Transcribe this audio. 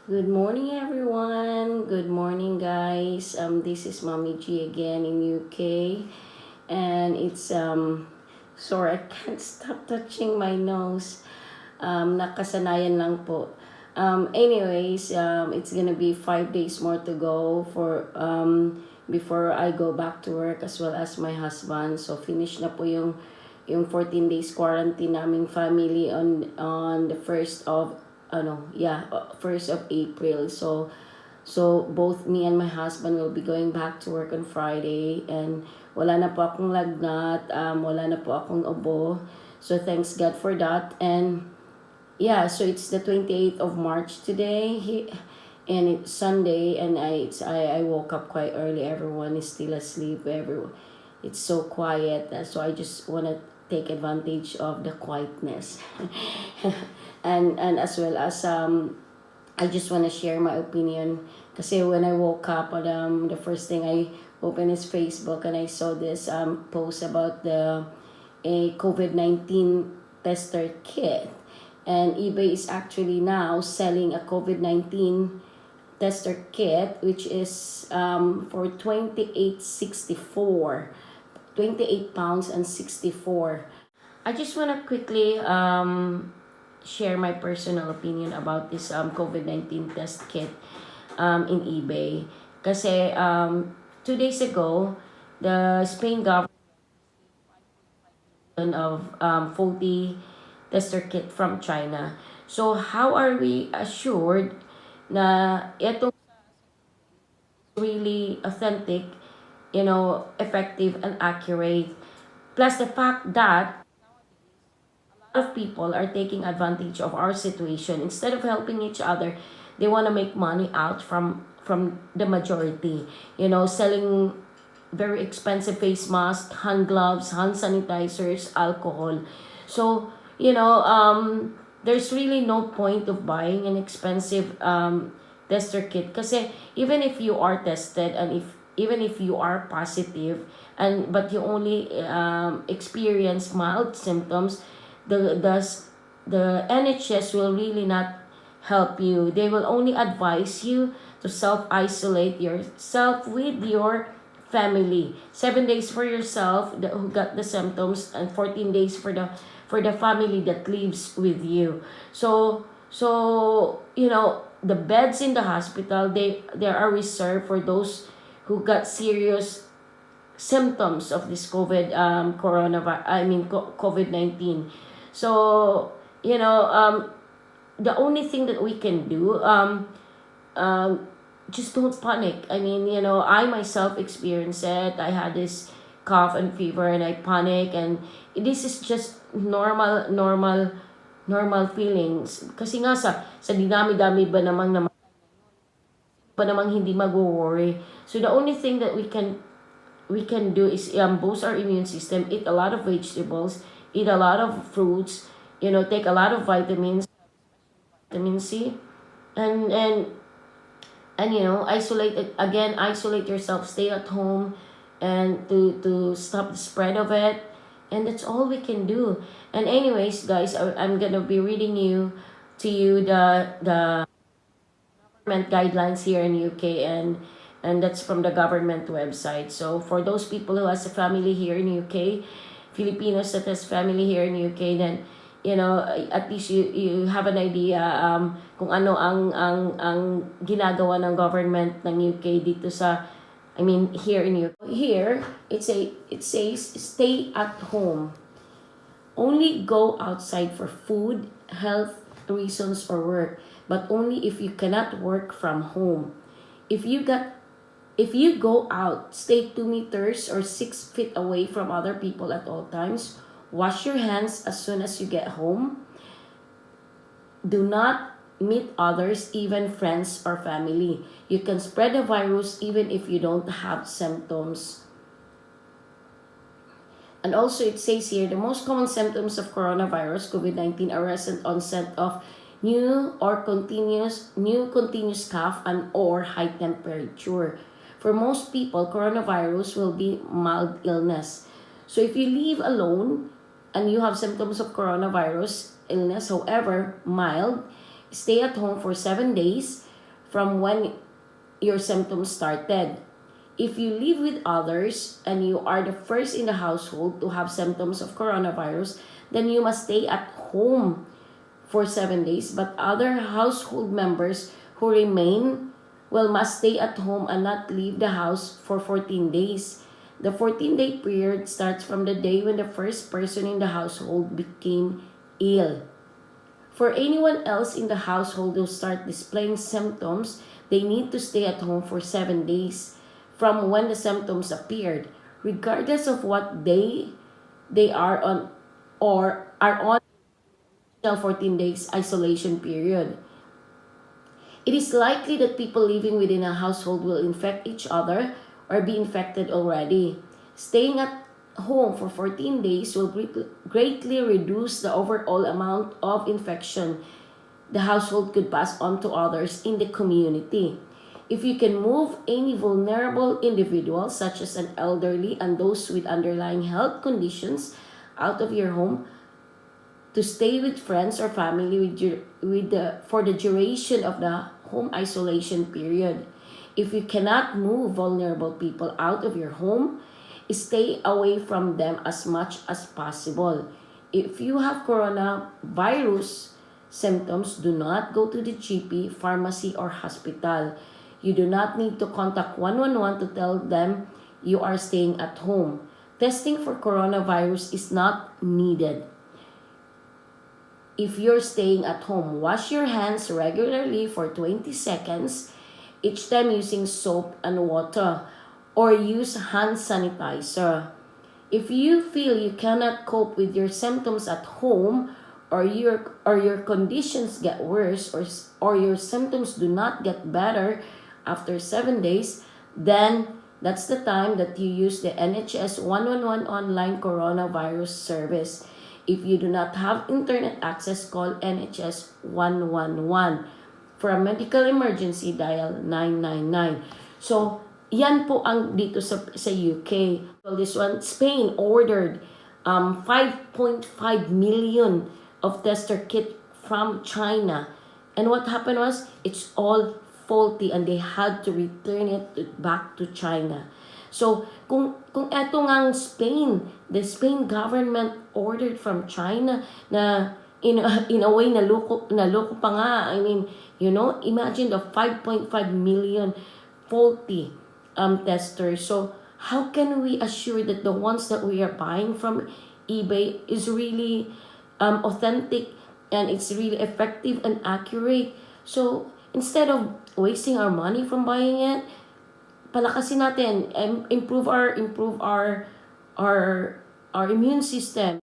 Good morning, everyone. Good morning, guys. This is Mommy G again in UK, and it's sorry, I can't stop touching my nose. Nakasanayan lang po. It's gonna be 5 days more to go for before I go back to work as well as my husband. So finish na po yung 14 days quarantine naming family on the first of April. So both me and my husband will be going back to work on Friday, and wala na po akong lagnat, wala na po akong ubo. So thanks God for that. And yeah, so it's the 28th of March today. And it's Sunday, and I woke up quite early. Everyone is still asleep. Everyone, it's so quiet. So I just want to take advantage of the quietness, and as well as I just want to share my opinion. Kasi when I woke up, the first thing I opened is Facebook, and I saw this post about a COVID-19 tester kit, and eBay is actually now selling a COVID-19 tester kit, which is for 28 pounds and 64. I just want to quickly share my personal opinion about this COVID-19 test kit in eBay. Kasi 2 days ago, the Spain government of faulty tester kit from China. So how are we assured na ito really authentic, effective and accurate? Plus the fact that a lot of people are taking advantage of our situation. Instead of helping each other, they want to make money out from the majority. Selling very expensive face masks, hand gloves, hand sanitizers, alcohol. So, there's really no point of buying an expensive tester kit. Kasi even if you are tested, and even if you are positive, but you only experience mild symptoms, the NHS will really not help you. They will only advise you to self-isolate yourself with your family. 7 days for yourself who got the symptoms, and 14 days for the family that lives with you. So the beds in the hospital, they are reserved for those who got serious symptoms of this COVID-19. So the only thing that we can do, just don't panic. I myself experienced it. I had this cough and fever, and I panic, and this is just normal feelings. Kasi nga sa dinami-dami ba namang hindi mag-worry. So the only thing that we can do is boost our immune system, eat a lot of vegetables, eat a lot of fruits, take a lot of vitamins, vitamin C, and isolate yourself, stay at home, and to stop the spread of it. And that's all we can do. And anyways, guys, I'm gonna be reading to you the government guidelines here in UK, and that's from the government website. So for those people who has a family here in UK, Filipinos that has family here in UK, then at least you have an idea kung ano ang ginagawa ng government ng UK dito here in UK. Here it says stay at home. Only go outside for food, health reasons or work, but only if you cannot work from home. If you go out, stay 2 meters or 6 feet away from other people at all times. Wash your hands as soon as you get home. Do not meet others, even friends or family. You can spread the virus even if you don't have symptoms. And also it says here, the most common symptoms of coronavirus, COVID-19, are recent onset of new continuous cough and or high temperature. For most people, coronavirus will be mild illness. So if you live alone and you have symptoms of coronavirus illness, however mild, stay at home for 7 days. from when your symptoms started. If you live with others and you are the first in the household to have symptoms of coronavirus, then you must stay at home for 7 days. But other household members who remain must stay at home and not leave the house for 14 days. The 14-day period starts from the day when the first person in the household became ill. For anyone else in the household who start displaying symptoms, they need to stay at home for 7 days from when the symptoms appeared, regardless of what day they are on or are on the 14 days isolation period. It is likely that people living within a household will infect each other or be infected already. Staying at home for 14 days will greatly reduce the overall amount of infection the household could pass on to others in the community. If you can move any vulnerable individuals, such as an elderly and those with underlying health conditions, out of your home to stay with friends or family for the duration of the home isolation period. If you cannot move vulnerable people out of your home, stay away from them as much as possible. If you have coronavirus symptoms, do not go to the GP, pharmacy, or hospital. You do not need to contact 111 to tell them you are staying at home. Testing for coronavirus is not needed. If you're staying at home, wash your hands regularly for 20 seconds, each time using soap and water, or use hand sanitizer. If you feel you cannot cope with your symptoms at home, or your conditions get worse, or your symptoms do not get better after 7 days, then that's the time that you use the NHS 111 online coronavirus service. If you do not have internet access, call NHS 111. For a medical emergency, dial 999. So, yan po ang dito sa UK. So this one, Spain ordered 5.5 million of tester kit from China. And what happened was, it's all faulty and they had to return it back to China. So, kung eto ngang Spain, the Spain government ordered from China na in a way naloko pa nga. I mean, imagine the 5.5 million faulty testers. So, how can we assure that the ones that we are buying from eBay is really authentic and it's really effective and accurate? So, instead of wasting our money from buying it, palakasin natin and improve our immune system.